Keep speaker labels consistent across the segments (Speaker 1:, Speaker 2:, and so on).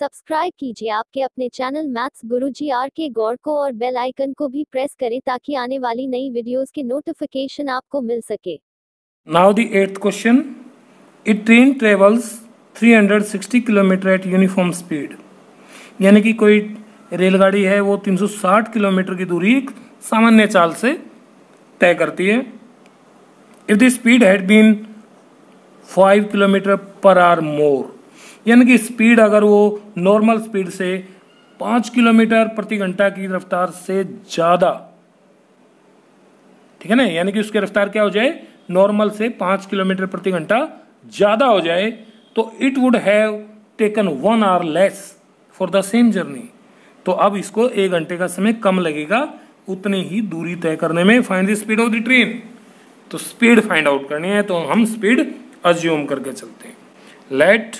Speaker 1: Subscribe कीजिए आपके अपने चैनल मैथ्स गुरुजी आर के गौर को और बेल आइकन को भी प्रेस करें ताकि आने वाली नई वीडियोस के नोटिफिकेशन आपको मिल सके।
Speaker 2: Now the eighth question. A train travels 360 kilometre eight uniform speed. यानी कि कोई रेलगाड़ी है वो 360 किलोमीटर की दूरी एक सामान्य चाल से तय करती है। If the speed had been 5 kilometre per hour more, यानी कि स्पीड अगर वो नॉर्मल स्पीड से 5 किलोमीटर प्रति घंटा की रफ्तार से ज्यादा, ठीक है ना, यानी कि उसकी रफ्तार क्या हो जाए, नॉर्मल से 5 किलोमीटर प्रति घंटा ज्यादा हो जाए, तो it would have taken 1 our less for the same journey. तो अब इसको 1 घंटे का समय कम लगेगा उतनी ही दूरी तय करने में। Find the speed of the train, तो स्पीड फाइंड आउट करनी है, तो हम स्पीड अज्यूम करके चलते हैं। Let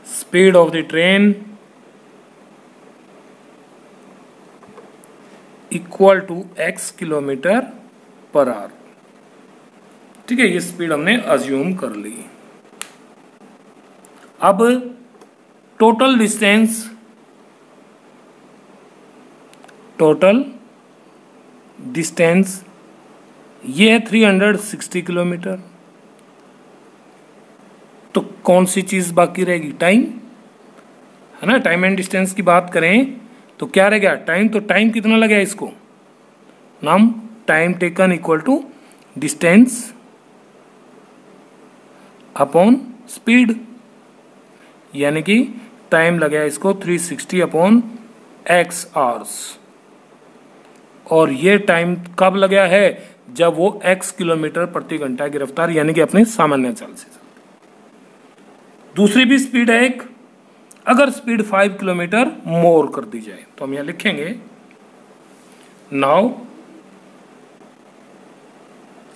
Speaker 2: speed of the train equal to x kilometre per hour. ठीक है, ये स्पीड हमने अज्यूम कर ली। अब टोटल डिस्टेंस ये है 360 किलोमीटर। तो कौन सी चीज बाकी रहेगी, टाइम, है ना। टाइम एंड डिस्टेंस की बात करें तो क्या रह गया, टाइम। तो टाइम कितना लगे इसको, नाम time taken equal to distance upon speed, यानी कि टाइम लगे इसको 360 अपॉन x आवर्स। और ये टाइम कब लगा है, जब वो x किलोमीटर प्रति घंटा की रफ्तार, यानी कि अपने सामान्य चाल से चलते। दूसरी भी स्पीड है एक, अगर स्पीड 5 किलोमीटर मोर कर दी जाए तो हम यहां लिखेंगे now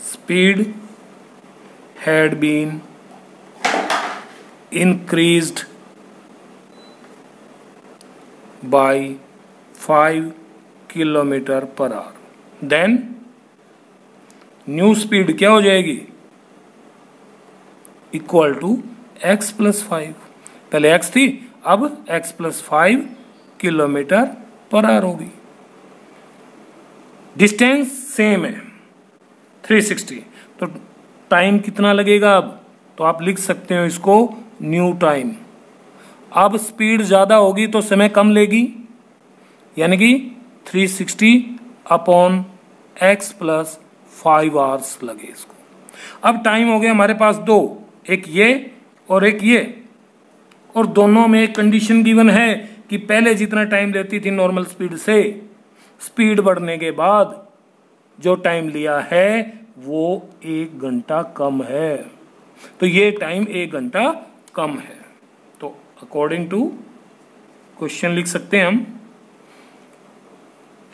Speaker 2: speed had been increased by 5 kilometre per hour, then new speed क्या हो जाएगी, इक्वल टू x प्लस 5। पहले x थी, अब x plus 5 kilometre per our होगी। डिस्टेंस सेम है 360, तो टाइम कितना लगेगा अब, तो आप लिख सकते हो इसको न्यू टाइम। अब स्पीड ज्यादा होगी तो समय कम लेगी, यानी कि 360 अपॉन x प्लस 5 आवर्स लगे इसको। अब टाइम हो गया हमारे पास दो, एक ये और एक ये, और दोनों में एक कंडीशन गिवन है कि पहले जितना टाइम लेती थी नॉर्मल स्पीड से, स्पीड बढ़ने के बाद जो टाइम लिया है वो 1 घंटा कम है, तो ये टाइम 1 घंटा कम है। तो अकॉर्डिंग टू क्वेश्चन लिख सकते हैं हम,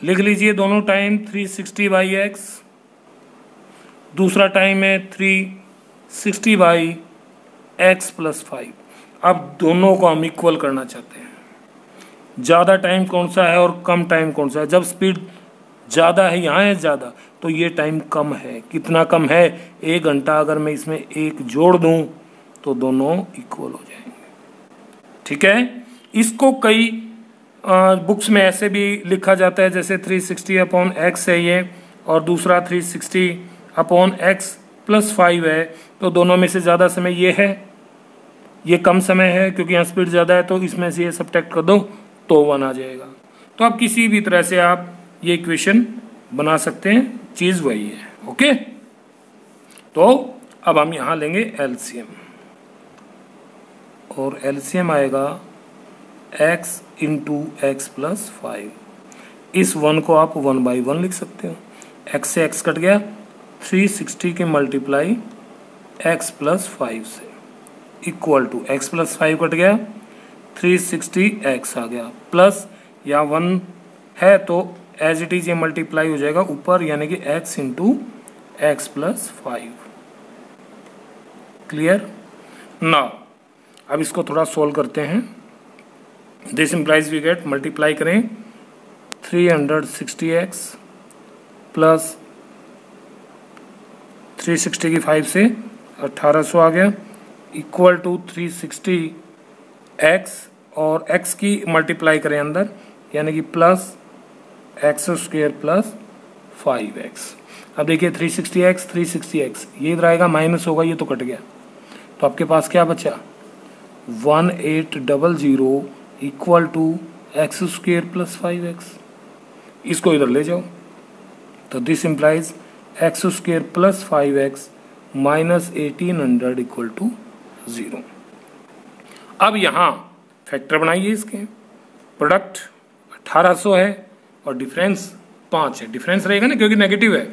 Speaker 2: लिख लीजिए दोनों टाइम 360 बाई एक्स, दूसरा टाइम है 360 बाई एक्स प्लस 5। अब दोनों को हम इक्वल करना चाहते हैं, ज्यादा टाइम कौन सा है और कम टाइम कौन सा है। जब स्पीड ज्यादा है, यहाँ है ज्यादा, तो ये टाइम कम है। कितना कम है, 1 घंटा। अगर मैं इसमें 1 जोड़ दूं तो दोनों इक्वल हो जाएंगे। ठीक है, इसको कई बुक्स में ऐसे भी लिखा जाता है, जैसे 360 अपॉन एक्स है ये, और दूसरा 360 अपॉन एक्स प्लस 5 है। तो दोनों में से ज्यादा समय ये है, ये कम समय है क्योंकि यहाँ स्पीड ज्यादा है, तो इसमें से ये सब्ट्रैक्ट कर दो तो 1 आ जाएगा। तो आप किसी भी तरह से आप ये इक्वेशन बना सकते हैं, चीज वही है। ओके, तो अब हम यहां लेंगे एलसीएम, और एलसीएम आएगा x इंटू एक्स प्लस 5। इस 1 को आप 1/1 लिख सकते हो, x से x कट गया, 360 के मल्टीप्लाई x प्लस 5 से, equal to x plus 5 cut गया, 360x आ गया, प्लस या 1 है तो एज इट इज ये मल्टीप्लाई हो जाएगा ऊपर, यानी कि x into x plus 5। Clear. Now अब इसको थोड़ा सोल्व करते हैं। This implies we get, multiply करें 360x प्लस 360 की 5 से 1800 आ गया, इक्वल टू 360x और x की मल्टीप्लाई करें अंदर, यानी कि plus x square plus 5x। अब देखिए 360x ये इधर आएगा, माइनस होगा, ये तो कट गया, तो आपके पास क्या बचा 1800 equal to x square plus 5x। इसको इधर ले जाओ, तो this implies x square plus 5x minus 1800 equal to 0। अब यहाँ फैक्टर बनाइए, इसके प्रोडक्ट 1800 है और डिफरेंस 5 है, डिफरेंस रहेगा ना क्योंकि नेगेटिव है।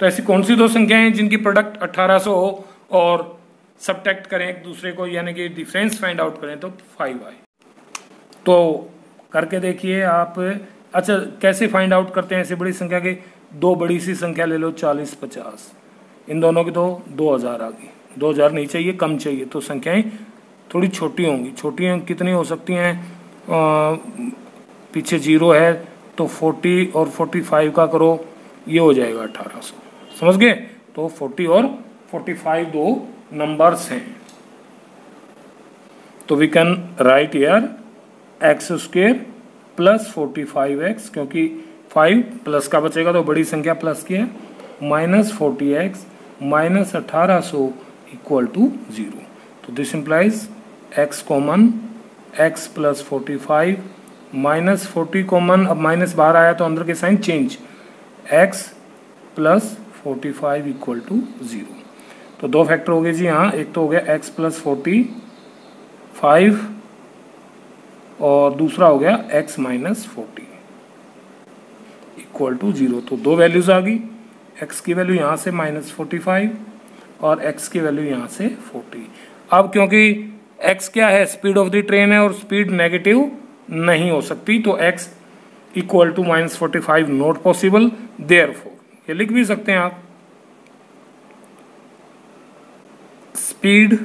Speaker 2: तो ऐसी कौन सी दो संख्याएं हैं जिनकी प्रोडक्ट 1800 हो और सब्ट्रैक्ट करें एक दूसरे को, यानी कि डिफरेंस फाइंड आउट करें, तो 5 आए। तो करके देखिए आप। अच्छा, कैसे फाइंड आउट करते हैं ऐसी बड़ी संख्या के? दो बड़ी सी संख्या ले लो 40 50, इन दोनों की तो 2000 आ गई। 2000 नहीं चाहिए, कम चाहिए, तो संख्याएं थोड़ी छोटी होंगी। छोटी कितनी हो सकती हैं? पीछे 0 है तो 40 और 45 का करो, ये हो जाएगा 1800। समझ गए? तो 40 और 45 दो नंबर्स हैं। तो we can write here x square plus 45x, क्योंकि 5 प्लस का बचेगा तो बड़ी संख्या प्लस की है, minus 40x minus 1800 equal to 0। तो this implies x common, x plus 45 minus 40 common, अब माइनस बाहर आया तो अंदर के sign change, x plus 45 equal to 0। तो दो फैक्टर हो गए जी यहाँ, एक तो हो गया x प्लस 45 और दूसरा हो गया x माइनस 40 इक्वल टू 0। तो दो वैल्यूज आ गई, x की वैल्यू यहाँ से माइनस 45 और x की वैल्यू यहाँ से 40। अब क्योंकि x क्या है? स्पीड ऑफ द ट्रेन है और स्पीड नेगेटिव नहीं हो सकती, तो x equal to minus 45 not possible, therefore ये लिख भी सकते हैं आप, speed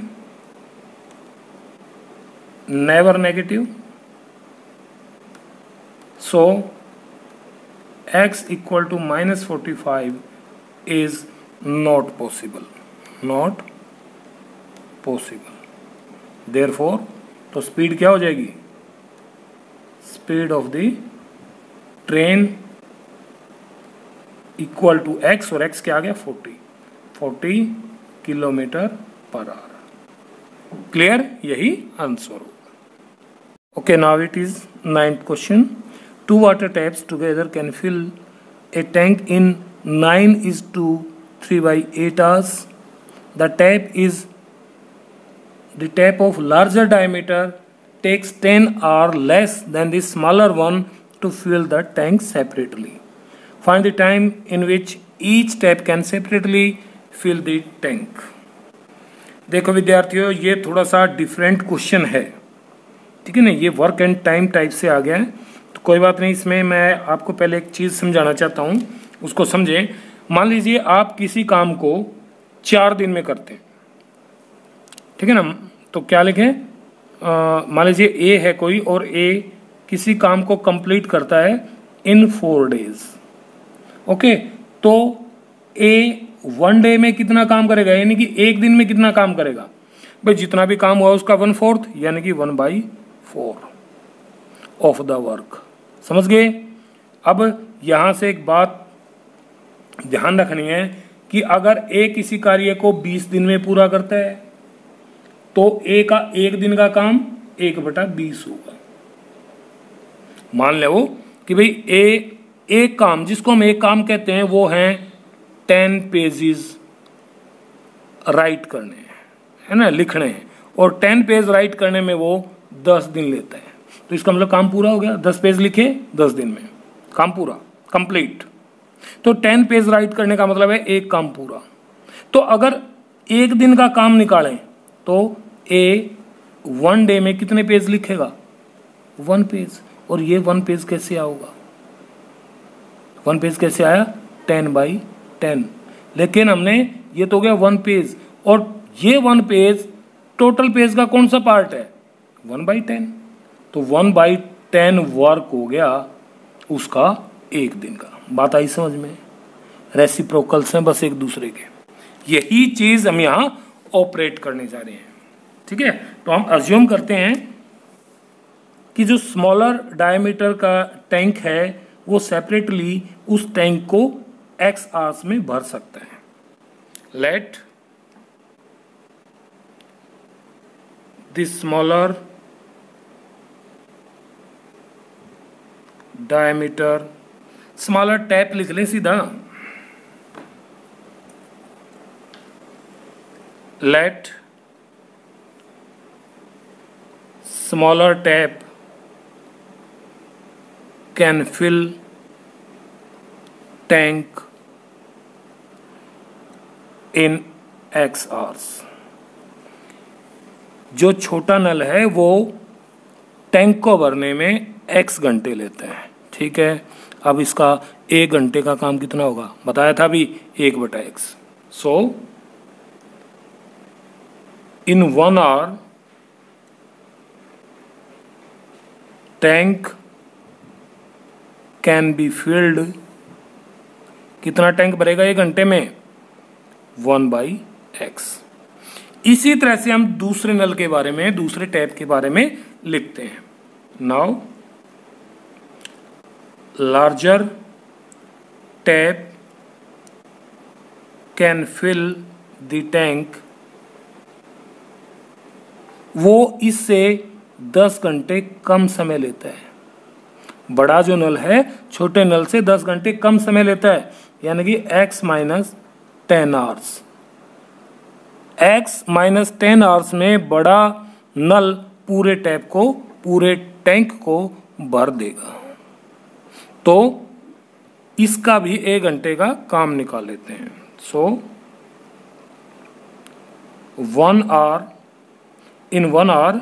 Speaker 2: never negative, so x equal to minus 45 is not possible, not possible, therefore तो स्पीड क्या हो जाएगी? Speed of the train equal to x, और x क्या आ गया? 40 किलोमीटर पर आवर। क्लियर? यही आंसर होगा। Okay, now it is 9th question. Two water taps together can fill a tank in 9:3/8 hours. The tap of larger diameter takes 10 hours less than the smaller one to fill the tank separately. Find the time in which each tap can separately fill the tank. देखो विद्यार्थियों, ये थोड़ा सा different question है, ठीक है ना? ये वर्क एंड टाइम टाइप से आ गया है, तो कोई बात नहीं। इसमें मैं आपको पहले एक चीज़ समझाना चाहता हूँ, उसको समझें। मान लीजिए आप किसी काम को 4 दिन में करते हैं, ठीक है ना? तो क्या लिखें? मान लीजिए ए है कोई, और ए किसी काम को कंप्लीट करता है इन 4 डेज। ओके, तो ए 1 डे में कितना काम करेगा, यानी कि एक दिन में कितना काम करेगा? भाई जितना भी काम हुआ उसका 1/4, यानी कि 1/4 ऑफ द वर्क। समझ गए? अब यहां से एक बात ध्यान रखनी है कि अगर ए किसी कार्य को 20 दिन में पूरा करता है तो ए का एक दिन का काम 1/20 होगा। मान लो कि भाई एक काम, जिसको हम एक काम कहते हैं, वो है 10 पेजेस राइट करने हैं, है ना, लिखने हैं, और 10 पेज राइट करने में वो 10 दिन लेता है। तो इसका मतलब काम पूरा हो गया, 10 पेज लिखे 10 दिन में, काम पूरा, कंप्लीट। तो 10 पेज राइट करने का मतलब है एक काम पूरा। तो अगर एक दिन का काम निकालें तो ए 1 डे में कितने पेज लिखेगा? 1 पेज। और ये 1 पेज कैसे आएगा? 1 पेज कैसे आया? 10/10। लेकिन हमने, ये तो हो गया 1 पेज, और ये 1 पेज टोटल पेज का कौन सा पार्ट है? 1/10। तो 1/10 वर्क हो गया उसका एक दिन का। बात आई समझ में? रेसिप्रोकल्स हैं बस एक दूसरे के। यही चीज हम यहाँ ऑपरेट करने जा रहे हैं। ठीक है, तो हम अज्यूम करते हैं कि जो स्मॉलर डायमीटर का टैंक है वो सेपरेटली उस टैंक को एक्स आवर्स में भर सकता है। Let the smaller diameter, smaller tap लिख लें सीधा, late smaller tap can fill tank in x hours। जो छोटा नल है वो टैंक को भरने में x घंटे लेता है। ठीक है, अब इसका 1 घंटे का काम कितना होगा, बताया था अभी 1/x। So in 1 hour tank can be filled, कितना टैंक भरेगा 1 घंटे में, 1/x। इसी तरह से हम दूसरे नल के बारे में, दूसरे टैप के बारे में लिखते हैं। Now larger tap can fill the tank, वो इससे 10 घंटे कम समय लेता है। बड़ा जो नल है छोटे नल से 10 घंटे कम समय लेता है, यानी कि x minus 10 hours. x minus 10 hours में बड़ा नल पूरे टैप को, पूरे टैंक को भर देगा। तो इसका भी 1 घंटे का काम निकाल लेते हैं। सो 1 hour, in 1 hour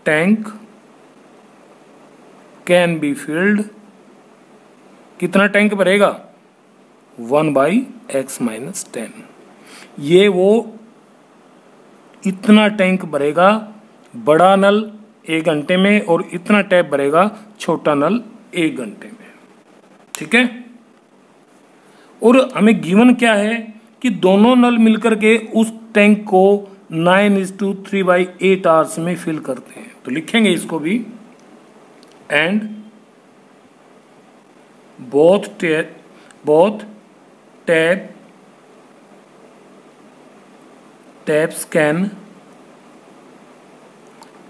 Speaker 2: tank can be filled, कितना टैंक भरेगा, 1/x माइनस 10। ये वो इतना टैंक भरेगा बड़ा नल 1 घंटे में, और इतना टैप भरेगा छोटा नल 1 घंटे में। ठीक है, और हमें गिवन क्या है कि दोनों नल मिलकर के उस टैंक को 9:3/8 आवर्स में फिल करते हैं। तो लिखेंगे इसको भी, and both taps can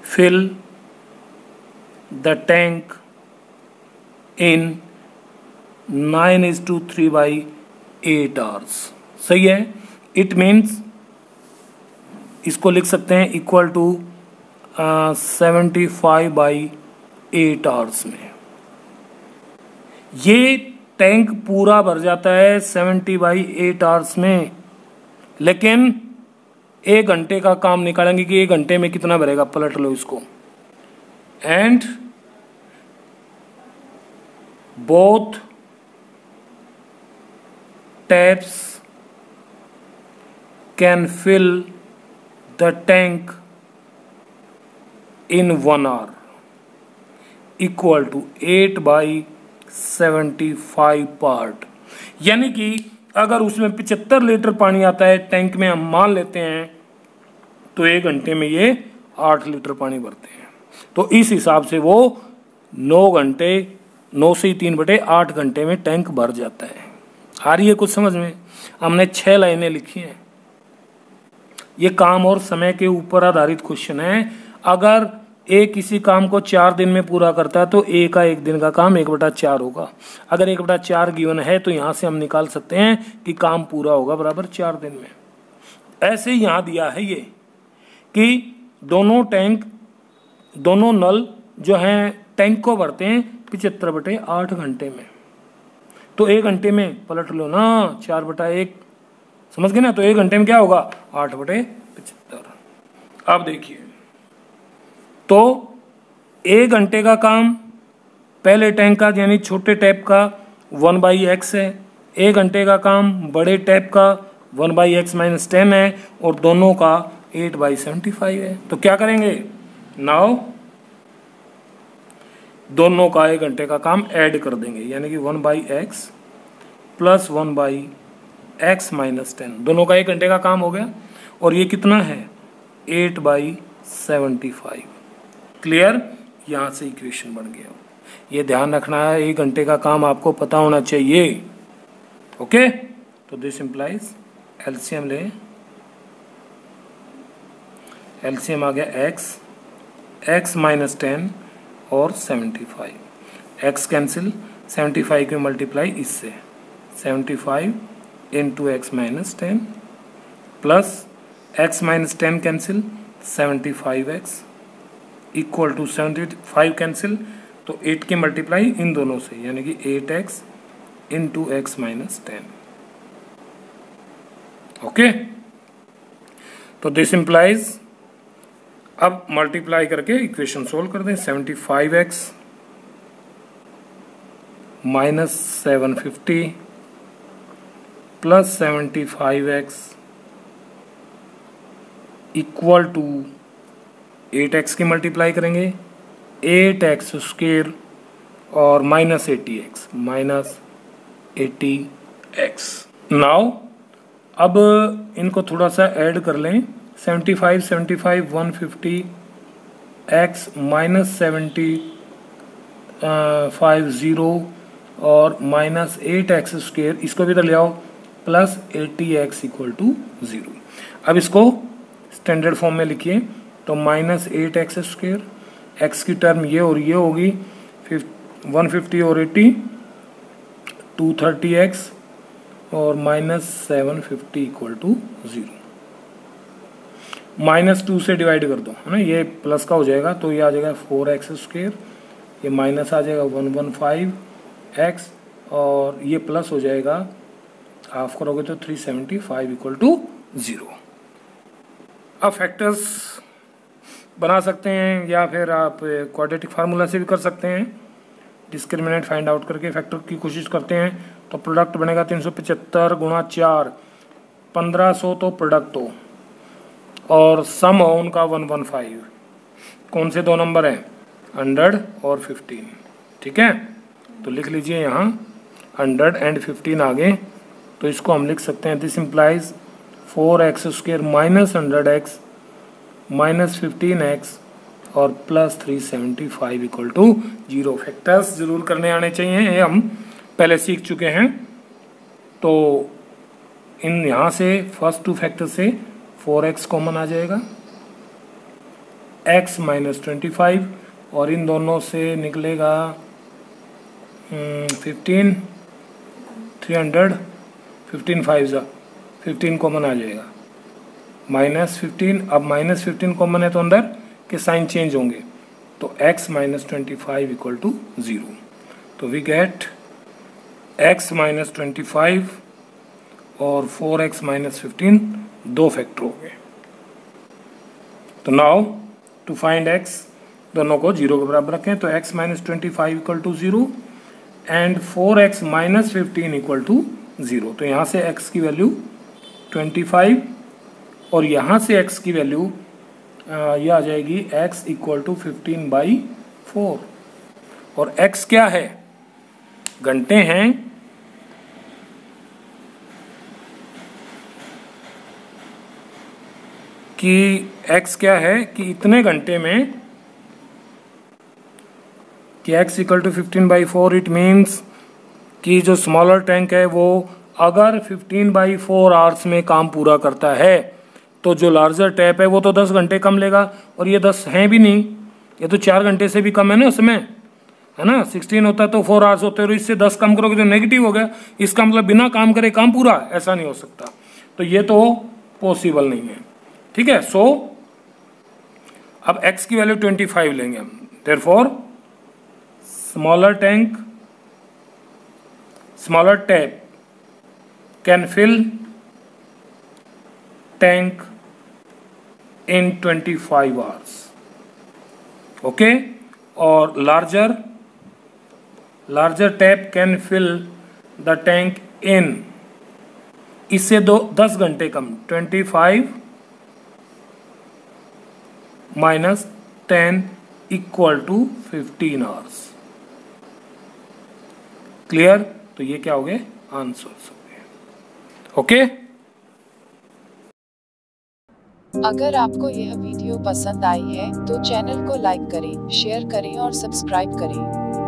Speaker 2: fill the tank in 9:3/8 hours. सही है, इट मीन्स इसको लिख सकते हैं इक्वल टू 75/8 आवर्स में। ये टैंक पूरा भर जाता है 70/8 आवर्स में, लेकिन 1 घंटे का काम निकालेंगे कि 1 घंटे में कितना भरेगा, पलट लो इसको। And both taps can fill the tank in 1 hour equal to 8/75 part. यानी कि अगर उसमें 75 लीटर पानी आता है टैंक में, हम मान लेते हैं, तो 1 घंटे में ये 8 लीटर पानी भरते हैं। तो इस हिसाब से वो 9 घंटे, 9 से 3/8 घंटे में टैंक भर जाता है। आ रही है कुछ समझ में? हमने 6 लाइनें लिखी हैं। ये काम और समय के ऊपर आधारित क्वेश्चन है। अगर ए किसी काम को 4 दिन में पूरा करता है तो ए का 1 दिन का काम 1/4 होगा। अगर 1/4 गिवन है तो यहाँ से हम निकाल सकते हैं कि काम पूरा होगा बराबर 4 दिन में। ऐसे ही यहाँ दिया है ये कि दोनों नल जो हैं टैंक को भरते हैं 75/8 घंटे में। तो 1 घंटे में पलट लो ना, 4/1, समझ गए ना? तो 1 घंटे में क्या होगा, 8/75। अब देखिए, तो 1 घंटे का काम पहले टैंक का यानी छोटे टैप का 1/x है, 1 घंटे का काम बड़े टैप का 1/x माइनस 10 है, और दोनों का 8/75 है। तो क्या करेंगे, नाउ दोनों का 1 घंटे का काम ऐड कर देंगे, यानी कि 1/x प्लस 1/x माइनस 10, दोनों का 1 घंटे का काम हो गया। और ये कितना है, 8/75 75। क्लियर? यहाँ से इक्वेशन बन गया। ये ध्यान रखना है, 1 घंटे का काम आपको पता होना चाहिए। ओके, तो दिस इम्प्लाइज एलसीएम ले, एलसीएम आ गया x माइनस 10 और 75, x कैंसिल, 75 के मल्टीप्लाई इससे, 75 into x minus 10 plus x minus 10 cancel, 75x equal to 75 cancel, तो 8 की मल्टीप्लाई इन दोनों से, यानी कि 8x into x minus 10। Okay, तो दिस इम्प्लाइज, अब मल्टीप्लाई करके इक्वेशन सोल्व कर दें। 75x minus 750 plus 75x equal to 8x की मल्टीप्लाई करेंगे, 8x स्क्वेयर और माइनस 80x। नाउ अब इनको थोड़ा सा ऐड कर लें। 75 150 x माइनस 75 0 और माइनस 8x स्क्वेयर, इसको भी तो ले आओ, प्लस 80x इक्वल टू 0। अब इसको स्टैंडर्ड फॉर्म में लिखिए, तो माइनस 8x स्क्वेयर, x की टर्म ये और ये होगी, 150 और 80 230x और माइनस 750 इक्वल टू 0। माइनस 2 से डिवाइड कर दो, है ना, ये प्लस का हो जाएगा, तो ये आ जाएगा 4x स्क्वेयर, ये माइनस आ जाएगा 115x और ये प्लस हो जाएगा, हाफ करोगे तो 375 इक्वल टू 0। अब फैक्टर्स बना सकते हैं या फिर आप क्वाड्रेटिक फार्मूला से भी कर सकते हैं। डिस्क्रिमिनेंट फाइंड आउट करके फैक्टर की कोशिश करते हैं, तो प्रोडक्ट बनेगा 375 गुणा 4, 1500 तो प्रोडक्ट हो और सम हो उनका 115। कौन से दो नंबर हैं? 100 और 15। ठीक है, तो लिख लीजिए यहाँ 100 एंड 15 आगे, तो इसको हम लिख सकते हैं, this implies 4x square minus 100x minus 15x और प्लस 375 इक्वल टू 0। फैक्टर्स जरूर करने आने चाहिए, ये हम पहले सीख चुके हैं। तो इन यहाँ से फर्स्ट 2 फैक्टर से 4x कॉमन आ जाएगा, x माइनस 25 और इन दोनों से निकलेगा 15, 300, 15 5 15 कॉमन आ जाएगा, माइनस 15। अब माइनस 15 कॉमन है तो अंदर के साइन चेंज होंगे, तो x माइनस 25 इक्वल टू 0। तो वी गेट x माइनस 25 और 4x माइनस 15 दो फैक्टर हो गए। तो नाउ टू फाइंड x, दोनों को 0 के बराबर रखें, तो x minus 25 equal to 0 and 4x minus 15 equal to 0। तो यहाँ से x की वैल्यू 25 और यहाँ से x की वैल्यू ये आ जाएगी x इक्वल टू 15/4 और x क्या है? घंटे हैं, कि x क्या है कि इतने घंटे में, कि x equal to 15/4 it means कि जो स्मॉलर टैंक है वो अगर 15/4 आवर्स में काम पूरा करता है तो जो लार्जर टैप है वो तो 10 घंटे कम लेगा, और ये 10 हैं भी नहीं, ये तो 4 घंटे से भी कम है ना उसमें, है ना। 16 होता है तो 4 आवर्स होते हैं, और इससे 10 कम करोगे तो नेगेटिव हो गया, इसका मतलब बिना काम करे काम पूरा, ऐसा नहीं हो सकता। तो ये तो पॉसिबल नहीं है। ठीक है, सो अब x की वैल्यू 25 लेंगे हम, therefore smaller tank, smaller tap can fill tank in 25 hours, okay. और larger tap can fill the tank in, इससे 10 घंटे कम, 25 minus 10 equal to 15 hours. Clear? तो ये क्या हो गए? आंसर्स हो गए। ओके।
Speaker 3: अगर आपको यह वीडियो वीडियो पसंद आई है तो चैनल को लाइक करें, शेयर करें और सब्सक्राइब करें।